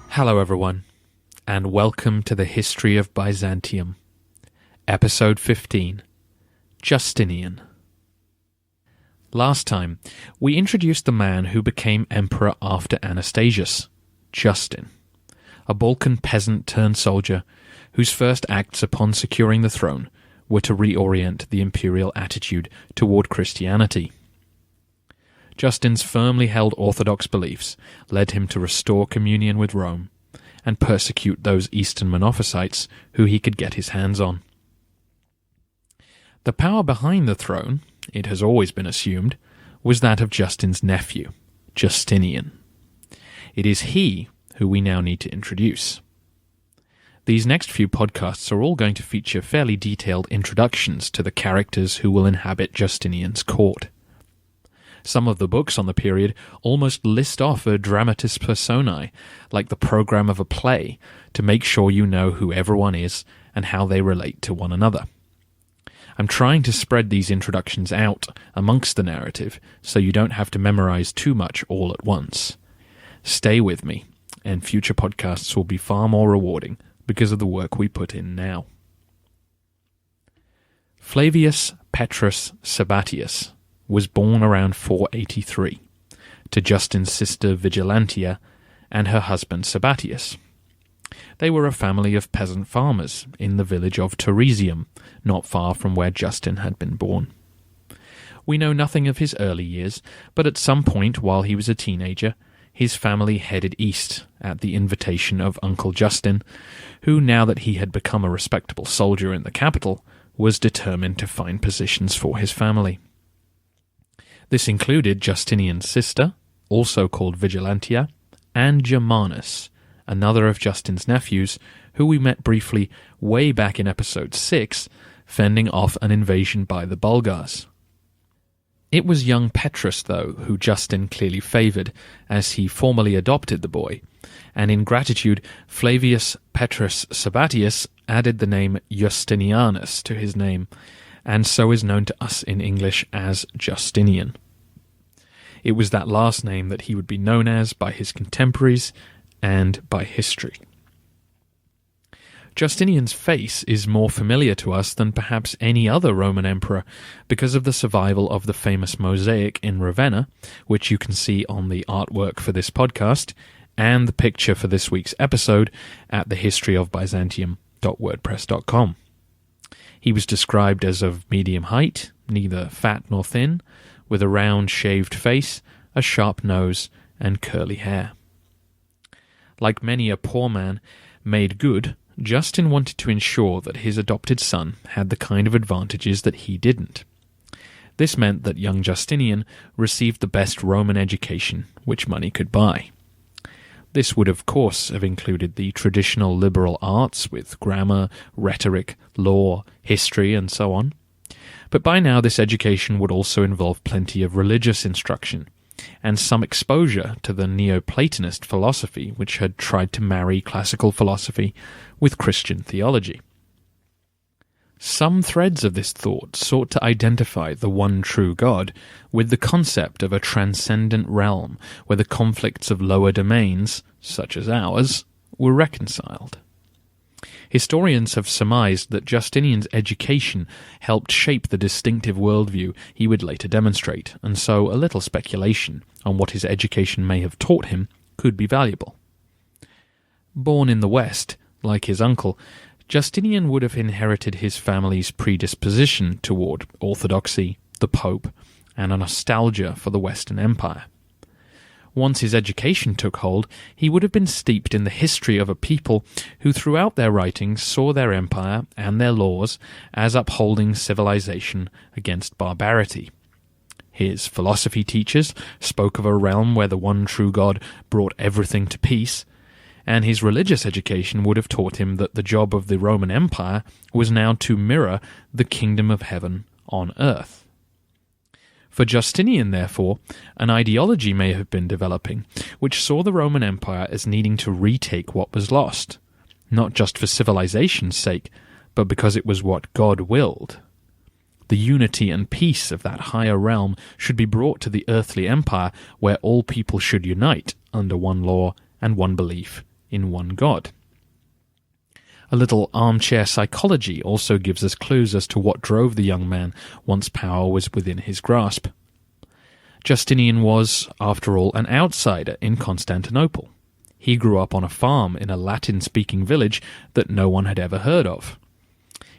Hello everyone, and welcome to the History of Byzantium, Episode 15, Justinian. Last time, we introduced the man who became emperor after Anastasius, Justin, a Balkan peasant turned soldier whose first acts upon securing the throne were to reorient the imperial attitude toward Christianity. Justin's firmly held orthodox beliefs led him to restore communion with Rome and persecute those Eastern Monophysites who he could get his hands on. The power behind the throne, it has always been assumed, was that of Justin's nephew, Justinian. It is he who we now need to introduce. These next few podcasts are all going to feature fairly detailed introductions to the characters who will inhabit Justinian's court. Some of the books on the period almost list off a dramatis personae, like the program of a play, to make sure you know who everyone is and how they relate to one another. I'm trying to spread these introductions out amongst the narrative so you don't have to memorize too much all at once. Stay with me, and future podcasts will be far more rewarding because of the work we put in now. Flavius Petrus Sabatius was born around 483 to Justin's sister Vigilantia and her husband Sabatius. They were a family of peasant farmers in the village of Teresium, not far from where Justin had been born. We know nothing of his early years, but at some point while he was a teenager, his family headed east at the invitation of Uncle Justin, who, now that he had become a respectable soldier in the capital, was determined to find positions for his family. This included Justinian's sister, also called Vigilantia, and Germanus, another of Justin's nephews, who we met briefly way back in episode 6, fending off an invasion by the Bulgars. It was young Petrus, though, who Justin clearly favoured, as he formally adopted the boy, and in gratitude Flavius Petrus Sabatius added the name Justinianus to his name, and so is known to us in English as Justinian. It was that last name that he would be known as by his contemporaries and by history. Justinian's face is more familiar to us than perhaps any other Roman emperor because of the survival of the famous mosaic in Ravenna, which you can see on the artwork for this podcast, and the picture for this week's episode at thehistoryofbyzantium.wordpress.com. He was described as of medium height, neither fat nor thin, with a round shaved face, a sharp nose, and curly hair. Like many a poor man made good, Justin wanted to ensure that his adopted son had the kind of advantages that he didn't. This meant that young Justinian received the best Roman education which money could buy. This would of course have included the traditional liberal arts with grammar, rhetoric, law, history, and so on. But by now this education would also involve plenty of religious instruction, and some exposure to the Neoplatonist philosophy which had tried to marry classical philosophy with Christian theology. Some threads of this thought sought to identify the one true God with the concept of a transcendent realm where the conflicts of lower domains, such as ours, were reconciled. Historians have surmised that Justinian's education helped shape the distinctive worldview he would later demonstrate, and so a little speculation on what his education may have taught him could be valuable. Born in the West, like his uncle, Justinian would have inherited his family's predisposition toward orthodoxy, the Pope, and a nostalgia for the Western Empire. Once his education took hold, he would have been steeped in the history of a people who throughout their writings saw their empire and their laws as upholding civilization against barbarity. His philosophy teachers spoke of a realm where the one true God brought everything to peace, and his religious education would have taught him that the job of the Roman Empire was now to mirror the kingdom of heaven on earth. For Justinian, therefore, an ideology may have been developing which saw the Roman Empire as needing to retake what was lost, not just for civilization's sake, but because it was what God willed. The unity and peace of that higher realm should be brought to the earthly empire, where all people should unite under one law and one belief in one God. A little armchair psychology also gives us clues as to what drove the young man once power was within his grasp. Justinian was, after all, an outsider in Constantinople. He grew up on a farm in a Latin-speaking village that no one had ever heard of.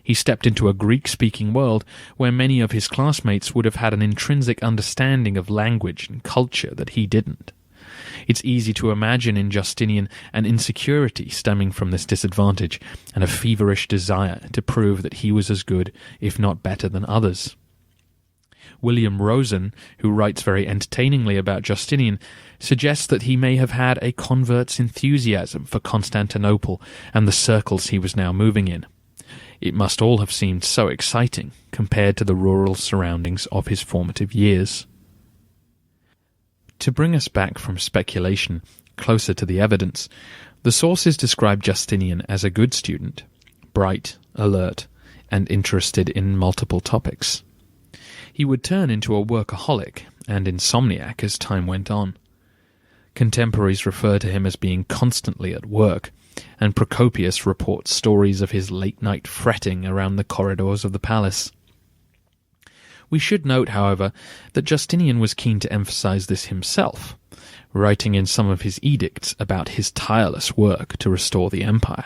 He stepped into a Greek-speaking world where many of his classmates would have had an intrinsic understanding of language and culture that he didn't. It's easy to imagine in Justinian an insecurity stemming from this disadvantage and a feverish desire to prove that he was as good, if not better, than others. William Rosen, who writes very entertainingly about Justinian, suggests that he may have had a convert's enthusiasm for Constantinople and the circles he was now moving in. It must all have seemed so exciting compared to the rural surroundings of his formative years. To bring us back from speculation closer to the evidence, the sources describe Justinian as a good student, bright, alert, and interested in multiple topics. He would turn into a workaholic and insomniac as time went on. Contemporaries refer to him as being constantly at work, and Procopius reports stories of his late-night fretting around the corridors of the palace. We should note, however, that Justinian was keen to emphasize this himself, writing in some of his edicts about his tireless work to restore the empire.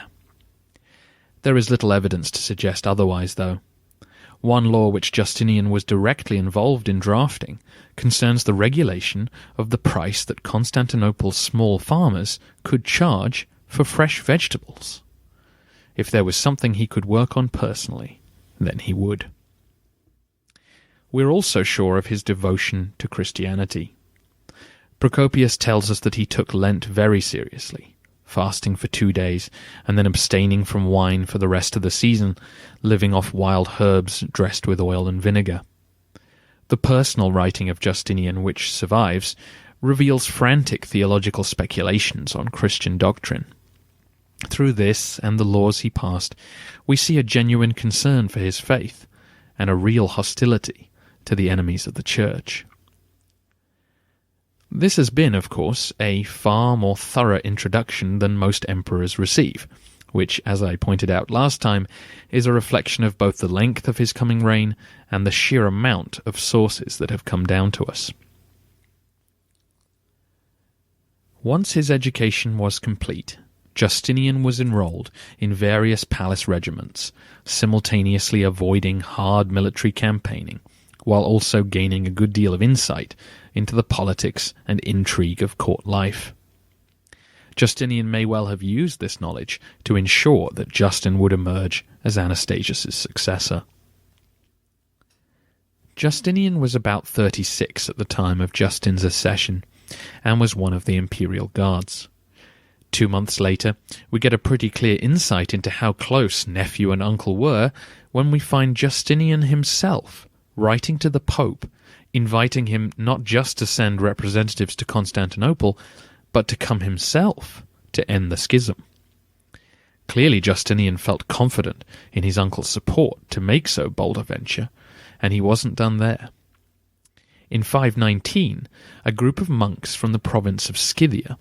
There is little evidence to suggest otherwise, though. One law which Justinian was directly involved in drafting concerns the regulation of the price that Constantinople's small farmers could charge for fresh vegetables. If there was something he could work on personally, then he would. We're also sure of his devotion to Christianity. Procopius tells us that he took Lent very seriously, fasting for 2 days and then abstaining from wine for the rest of the season, living off wild herbs dressed with oil and vinegar. The personal writing of Justinian, which survives, reveals frantic theological speculations on Christian doctrine. Through this and the laws he passed, we see a genuine concern for his faith and a real hostility to the enemies of the Church. This has been, of course, a far more thorough introduction than most emperors receive, which, as I pointed out last time, is a reflection of both the length of his coming reign and the sheer amount of sources that have come down to us. Once his education was complete, Justinian was enrolled in various palace regiments, simultaneously avoiding hard military campaigning, while also gaining a good deal of insight into the politics and intrigue of court life. Justinian may well have used this knowledge to ensure that Justin would emerge as Anastasius' successor. Justinian was about 36 at the time of Justin's accession, and was one of the imperial guards. 2 months later, we get a pretty clear insight into how close nephew and uncle were when we find Justinian himself writing to the Pope, inviting him not just to send representatives to Constantinople, but to come himself to end the schism. Clearly Justinian felt confident in his uncle's support to make so bold a venture, and he wasn't done there. In 519, a group of monks from the province of Scythia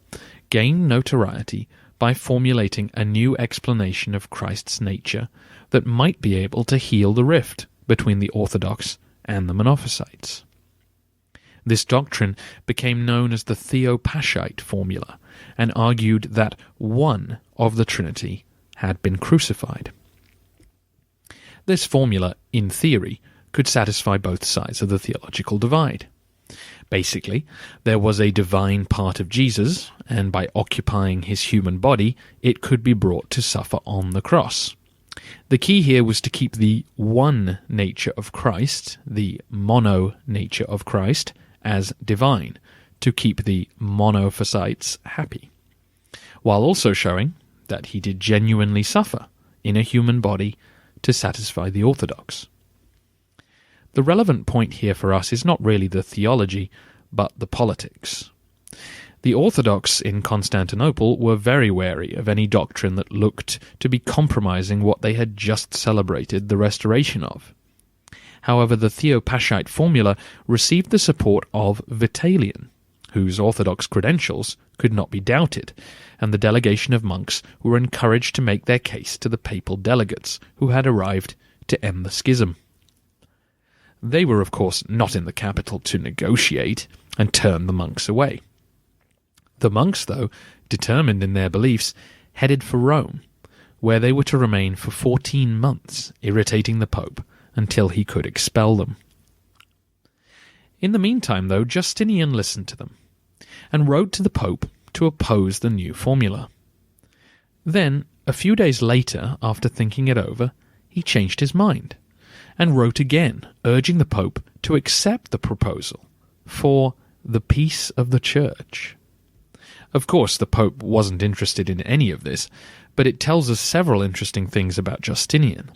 gained notoriety by formulating a new explanation of Christ's nature that might be able to heal the rift between the Orthodox and the Monophysites. This doctrine became known as the Theopachite formula and argued that one of the Trinity had been crucified. This formula, in theory, could satisfy both sides of the theological divide. Basically, there was a divine part of Jesus, and by occupying his human body, it could be brought to suffer on the cross. The key here was to keep the one nature of Christ, the mono nature of Christ, as divine, to keep the Monophysites happy, while also showing that he did genuinely suffer in a human body to satisfy the Orthodox. The relevant point here for us is not really the theology, but the politics. The Orthodox in Constantinople were very wary of any doctrine that looked to be compromising what they had just celebrated the restoration of. However, the Theopachite formula received the support of Vitalian, whose orthodox credentials could not be doubted, and the delegation of monks were encouraged to make their case to the papal delegates who had arrived to end the schism. They were, of course, not in the capital to negotiate and turn the monks away. The monks, though, determined in their beliefs, headed for Rome, where they were to remain for 14 months, irritating the Pope until he could expel them. In the meantime, though, Justinian listened to them, and wrote to the Pope to oppose the new formula. Then, a few days later, after thinking it over, he changed his mind, and wrote again, urging the Pope to accept the proposal for the peace of the Church. Of course, the Pope wasn't interested in any of this, but it tells us several interesting things about Justinian.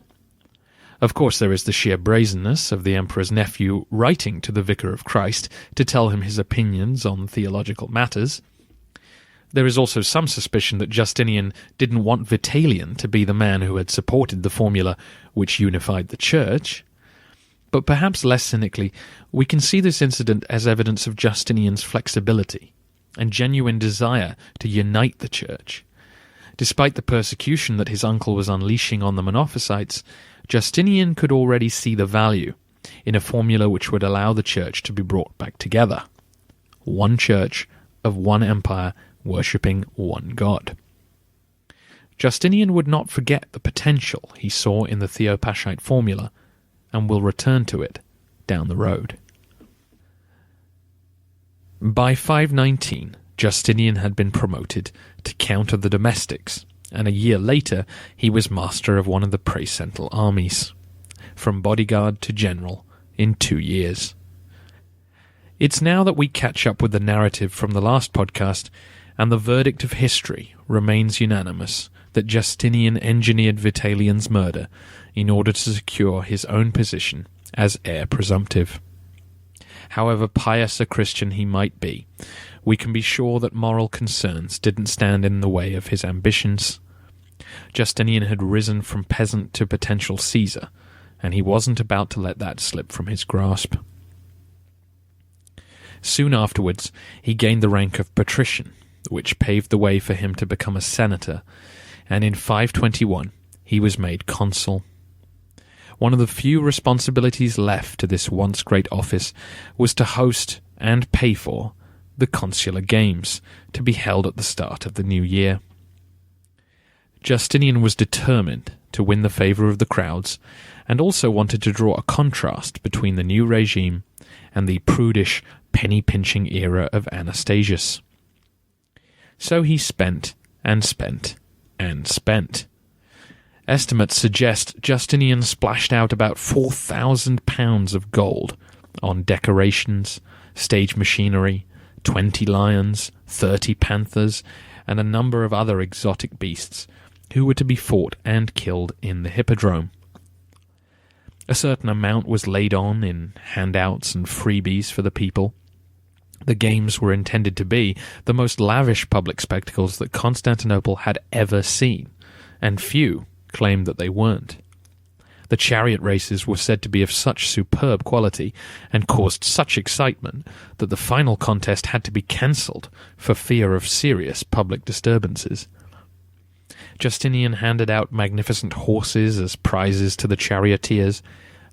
Of course, there is the sheer brazenness of the emperor's nephew writing to the Vicar of Christ to tell him his opinions on theological matters. There is also some suspicion that Justinian didn't want Vitalian to be the man who had supported the formula which unified the Church. But perhaps less cynically, we can see this incident as evidence of Justinian's flexibility and genuine desire to unite the Church. Despite the persecution that his uncle was unleashing on the Monophysites, Justinian could already see the value in a formula which would allow the Church to be brought back together. One Church of one empire worshipping one God. Justinian would not forget the potential he saw in the Theopachite formula and will return to it down the road. By 519, Justinian had been promoted to Count of the Domestics, and a year later he was master of one of the praesental armies, from bodyguard to general in 2 years. It's now that we catch up with the narrative from the last podcast, and the verdict of history remains unanimous that Justinian engineered Vitalian's murder in order to secure his own position as heir presumptive. However pious a Christian he might be, we can be sure that moral concerns didn't stand in the way of his ambitions. Justinian had risen from peasant to potential Caesar, and he wasn't about to let that slip from his grasp. Soon afterwards, he gained the rank of patrician, which paved the way for him to become a senator, and in 521 he was made consul. One of the few responsibilities left to this once great office was to host and pay for the consular games, to be held at the start of the new year. Justinian was determined to win the favour of the crowds, and also wanted to draw a contrast between the new regime and the prudish, penny-pinching era of Anastasius. So he spent and spent and spent. Estimates suggest Justinian splashed out about £4,000 of gold on decorations, stage machinery, 20 lions, 30 panthers, and a number of other exotic beasts who were to be fought and killed in the hippodrome. A certain amount was laid on in handouts and freebies for the people. The games were intended to be the most lavish public spectacles that Constantinople had ever seen, and few claimed that they weren't. The chariot races were said to be of such superb quality and caused such excitement that the final contest had to be cancelled for fear of serious public disturbances. Justinian handed out magnificent horses as prizes to the charioteers.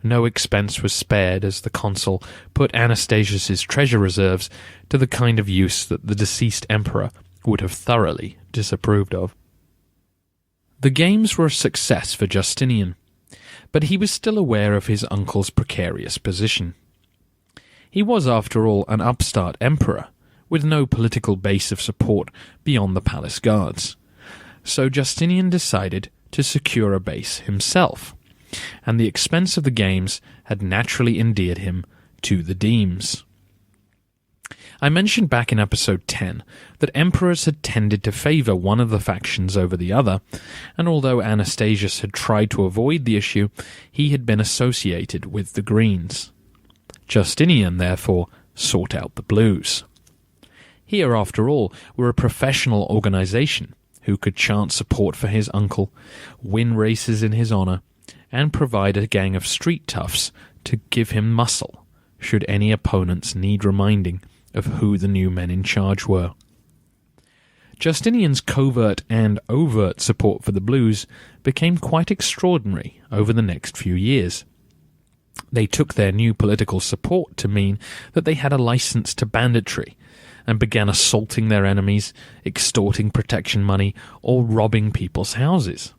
No expense was spared as the consul put Anastasius's treasure reserves to the kind of use that the deceased emperor would have thoroughly disapproved of. The games were a success for Justinian, but he was still aware of his uncle's precarious position. He was, after all, an upstart emperor, with no political base of support beyond the palace guards. So Justinian decided to secure a base himself, and the expense of the games had naturally endeared him to the demes. I mentioned back in episode 10 that emperors had tended to favour one of the factions over the other, and although Anastasius had tried to avoid the issue, he had been associated with the Greens. Justinian, therefore, sought out the Blues. Here, after all, were a professional organisation who could chant support for his uncle, win races in his honour, and provide a gang of street toughs to give him muscle should any opponents need reminding of who the new men in charge were. Justinian's covert and overt support for the Blues became quite extraordinary over the next few years. They took their new political support to mean that they had a license to banditry and began assaulting their enemies, extorting protection money, or robbing people's houses.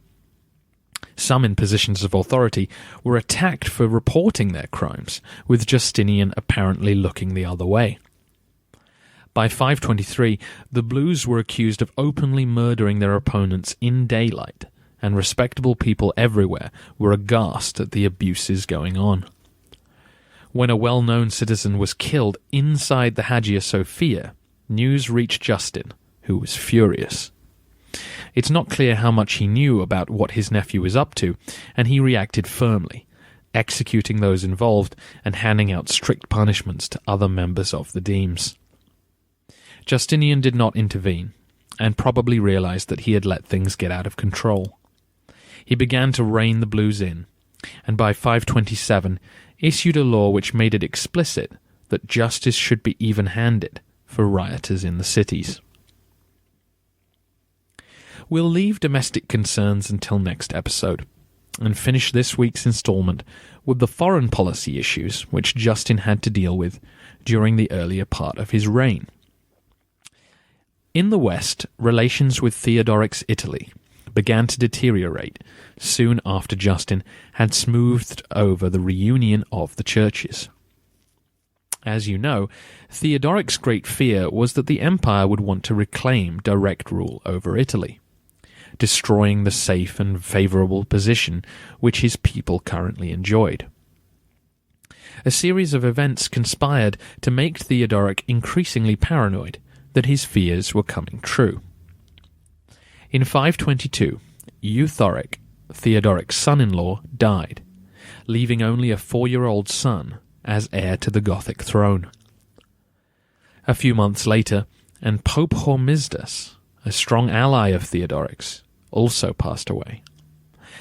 Some in positions of authority were attacked for reporting their crimes, with Justinian apparently looking the other way. By 523, the Blues were accused of openly murdering their opponents in daylight, and respectable people everywhere were aghast at the abuses going on. When a well-known citizen was killed inside the Hagia Sophia, news reached Justin, who was furious. It's not clear how much he knew about what his nephew was up to, and he reacted firmly, executing those involved and handing out strict punishments to other members of the Demes. Justinian did not intervene, and probably realized that he had let things get out of control. He began to rein the Blues in, and by 527 issued a law which made it explicit that justice should be even-handed for rioters in the cities. We'll leave domestic concerns until next episode, and finish this week's installment with the foreign policy issues which Justin had to deal with during the earlier part of his reign. In the West, relations with Theodoric's Italy began to deteriorate soon after Justin had smoothed over the reunion of the churches. As you know, Theodoric's great fear was that the empire would want to reclaim direct rule over Italy, destroying the safe and favourable position which his people currently enjoyed. A series of events conspired to make Theodoric increasingly paranoid that his fears were coming true. In 522, Euthoric, Theodoric's son-in-law, died, leaving only a 4-year-old son as heir to the Gothic throne. A few months later, and Pope Hormisdas, a strong ally of Theodoric's, also passed away.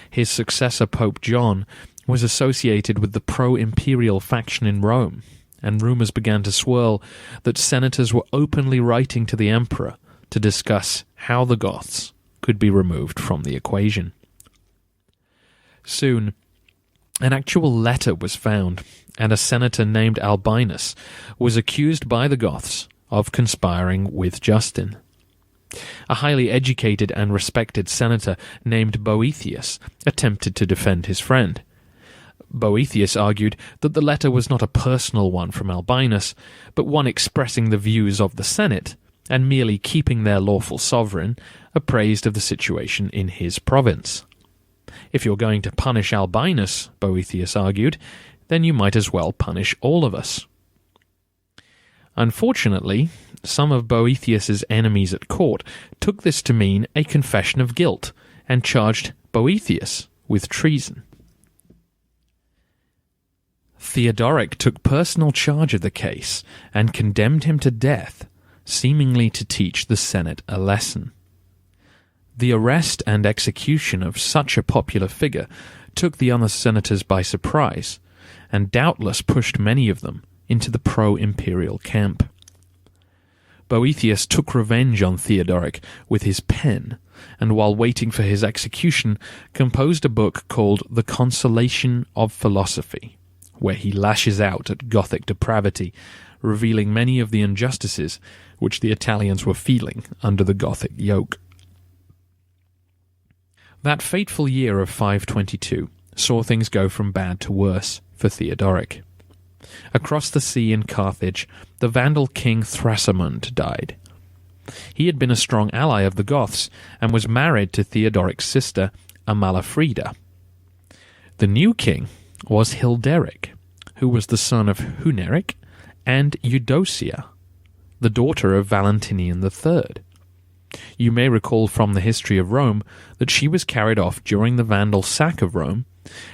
His successor, Pope John, was associated with the pro-imperial faction in Rome, and rumours began to swirl that senators were openly writing to the emperor to discuss how the Goths could be removed from the equation. Soon, an actual letter was found, and a senator named Albinus was accused by the Goths of conspiring with Justin. A highly educated and respected senator named Boethius attempted to defend his friend. Boethius argued that the letter was not a personal one from Albinus, but one expressing the views of the Senate, and merely keeping their lawful sovereign appraised of the situation in his province. If you're going to punish Albinus, Boethius argued, then you might as well punish all of us. Unfortunately, some of Boethius's enemies at court took this to mean a confession of guilt and charged Boethius with treason. Theodoric took personal charge of the case and condemned him to death, seemingly to teach the Senate a lesson. The arrest and execution of such a popular figure took the other senators by surprise, and doubtless pushed many of them into the pro-imperial camp. Boethius took revenge on Theodoric with his pen, and while waiting for his execution, composed a book called The Consolation of Philosophy, where he lashes out at Gothic depravity, revealing many of the injustices which the Italians were feeling under the Gothic yoke. That fateful year of 522 saw things go from bad to worse for Theodoric. Across the sea in Carthage, the Vandal king Thrasimund died. He had been a strong ally of the Goths and was married to Theodoric's sister Amalafrida. The new king was Hilderic, who was the son of Huneric and Eudocia, the daughter of Valentinian III. You may recall from the history of Rome that she was carried off during the Vandal sack of Rome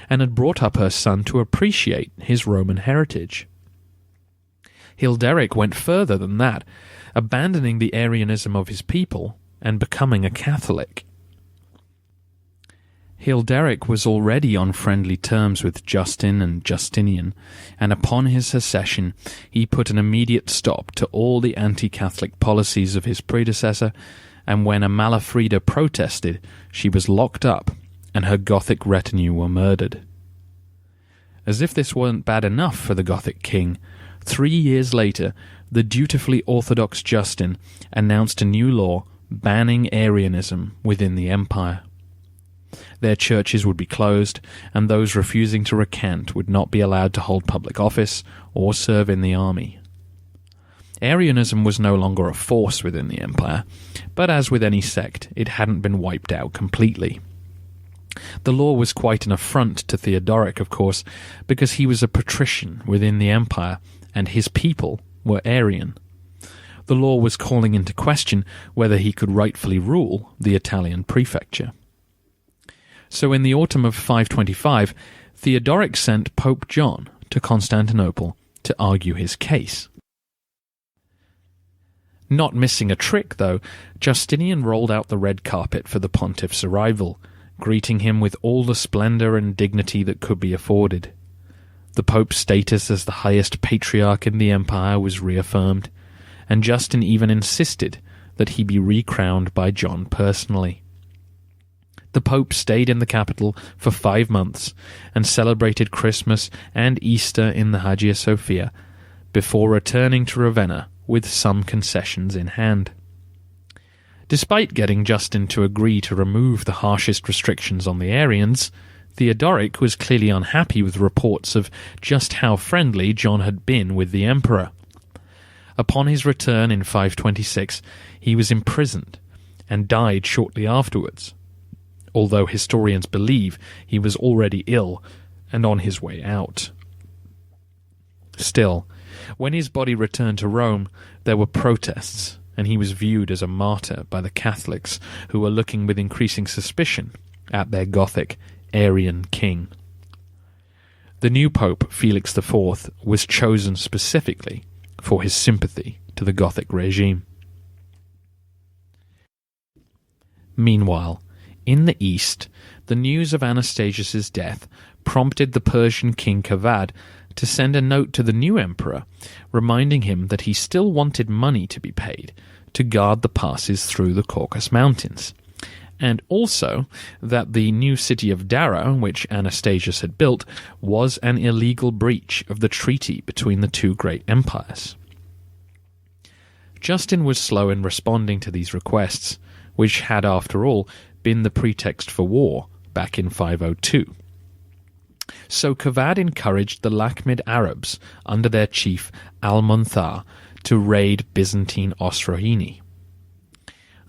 and had brought up her son to appreciate his Roman heritage. Hilderic went further than that, abandoning the Arianism of his people and becoming a Catholic. Hilderic was already on friendly terms with Justin and Justinian, and upon his accession he put an immediate stop to all the anti-Catholic policies of his predecessor, and when Amalafrida protested, she was locked up and her Gothic retinue were murdered. As if this weren't bad enough for the Gothic king, 3 years later the dutifully orthodox Justin announced a new law banning Arianism within the empire. Their churches would be closed, and those refusing to recant would not be allowed to hold public office or serve in the army. Arianism was no longer a force within the empire, but as with any sect, it hadn't been wiped out completely. The law was quite an affront to Theodoric, of course, because he was a patrician within the empire, and his people were Arian. The law was calling into question whether he could rightfully rule the Italian prefecture. So in the autumn of 525, Theodoric sent Pope John to Constantinople to argue his case. Not missing a trick, though, Justinian rolled out the red carpet for the pontiff's arrival, greeting him with all the splendour and dignity that could be afforded. The pope's status as the highest patriarch in the empire was reaffirmed, and Justin even insisted that he be recrowned by John personally. The Pope stayed in the capital for 5 months and celebrated Christmas and Easter in the Hagia Sophia before returning to Ravenna with some concessions in hand. Despite getting Justin to agree to remove the harshest restrictions on the Arians, Theodoric was clearly unhappy with reports of just how friendly John had been with the emperor. Upon his return in 526, he was imprisoned and died shortly afterwards, although historians believe he was already ill and on his way out. Still, when his body returned to Rome, there were protests, and he was viewed as a martyr by the Catholics, who were looking with increasing suspicion at their Gothic Arian king. The new Pope, Felix IV, was chosen specifically for his sympathy to the Gothic regime. Meanwhile, in the east, the news of Anastasius's death prompted the Persian King Kavad to send a note to the new emperor, reminding him that he still wanted money to be paid to guard the passes through the Caucasus Mountains, and also that the new city of Dara, which Anastasius had built, was an illegal breach of the treaty between the two great empires. Justin was slow in responding to these requests, which had, after all, been the pretext for war back in 502. So Kavad encouraged the Lakhmid Arabs under their chief Al-Munthar to raid Byzantine Osroene.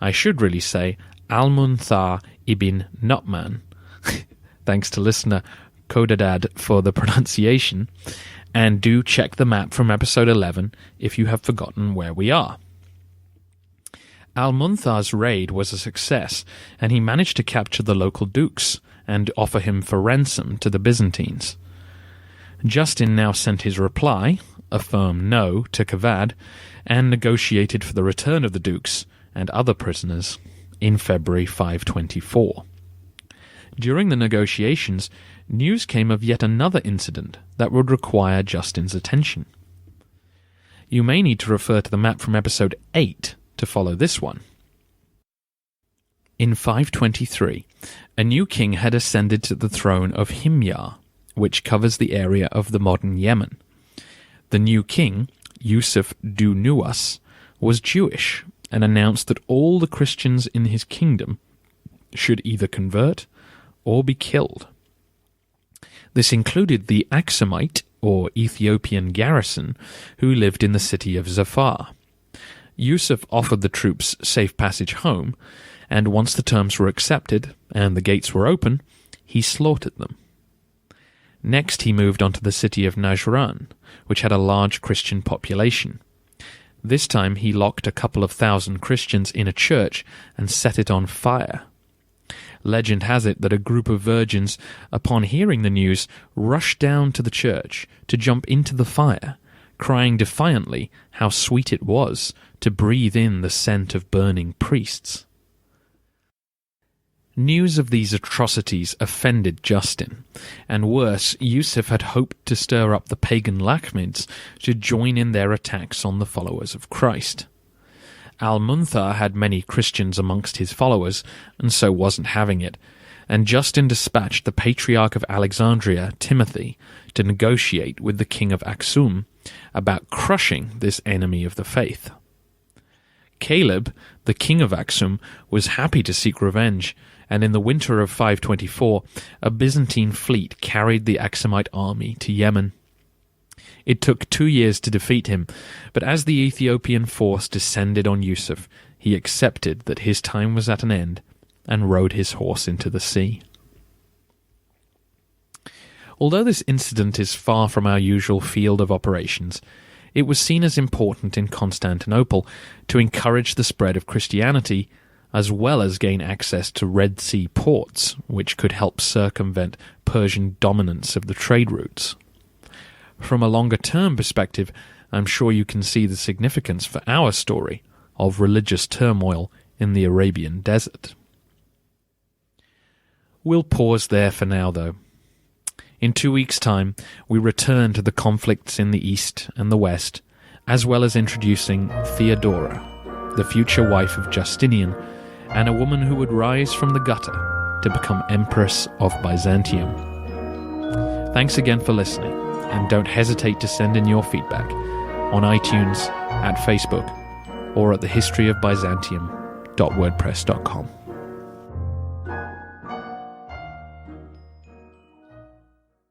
I should really say Al-Munthar ibn Nu'man, thanks to listener Kodadad for the pronunciation, and do check the map from episode 11 if you have forgotten where we are. Al-Munthar's raid was a success, and he managed to capture the local dukes and offer him for ransom to the Byzantines. Justin now sent his reply, a firm no, to Kavad, and negotiated for the return of the dukes and other prisoners in February 524. During the negotiations, news came of yet another incident that would require Justin's attention. You may need to refer to the map from episode 8 to follow this one. In 523, a new king had ascended to the throne of Himyar, which covers the area of the modern Yemen. The new king, Yusuf du Nuwas, was Jewish and announced that all the Christians in his kingdom should either convert or be killed. This included the Aksumite, or Ethiopian garrison, who lived in the city of Zafar. Yusuf offered the troops safe passage home, and once the terms were accepted and the gates were open, he slaughtered them. Next he moved on to the city of Najran, which had a large Christian population. This time he locked a couple of thousand Christians in a church and set it on fire. Legend has it that a group of virgins, upon hearing the news, rushed down to the church to jump into the fire, crying defiantly how sweet it was to breathe in the scent of burning priests. News of these atrocities offended Justin, and worse, Yusuf had hoped to stir up the pagan Lakhmids to join in their attacks on the followers of Christ. Al-Munthar had many Christians amongst his followers, and so wasn't having it, and Justin dispatched the Patriarch of Alexandria, Timothy, to negotiate with the king of Aksum about crushing this enemy of the faith. Caleb, the king of Aksum, was happy to seek revenge, and in the winter of 524, a Byzantine fleet carried the Aksumite army to Yemen. It took 2 years to defeat him, but as the Ethiopian force descended on Yusuf, he accepted that his time was at an end and rode his horse into the sea. Although this incident is far from our usual field of operations, it was seen as important in Constantinople to encourage the spread of Christianity, as well as gain access to Red Sea ports, which could help circumvent Persian dominance of the trade routes. From a longer-term perspective, I'm sure you can see the significance for our story of religious turmoil in the Arabian desert. We'll pause there for now, though. In 2 weeks' time, we return to the conflicts in the East and the West, as well as introducing Theodora, the future wife of Justinian, and a woman who would rise from the gutter to become Empress of Byzantium. Thanks again for listening, and don't hesitate to send in your feedback on iTunes, at Facebook, or at thehistoryofbyzantium.wordpress.com.